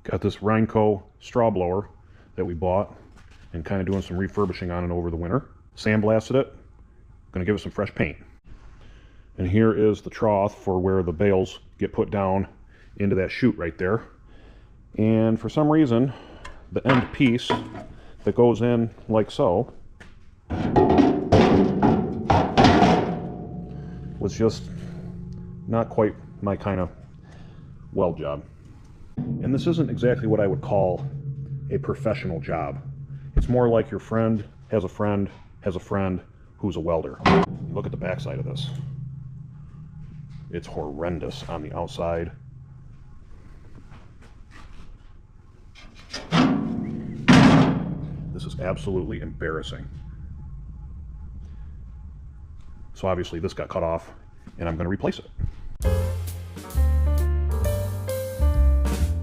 Got this Rheinco straw blower that we bought and kind of doing some refurbishing on it over the winter. Sandblasted it. Going to give it some fresh paint. And here is the trough for where the bales get put down into that chute right there. And for some reason, the end piece that goes in like so was just not quite my kind of weld job. And this isn't exactly what I would call a professional job. It's more like your friend has a friend has a friend who's a welder. Look at the backside of this. It's horrendous on the outside. This is absolutely embarrassing. So obviously this got cut off and I'm going to replace it.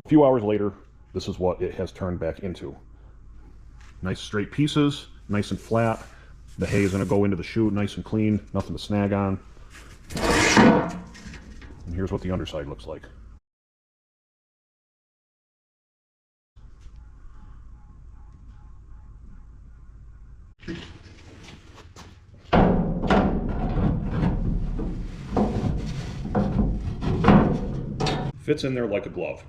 A few hours later, this is what it has turned back into. Nice straight pieces, nice and flat. The hay is going to go into the chute nice and clean, nothing to snag on. And here's what the underside looks like. Fits in there like a glove.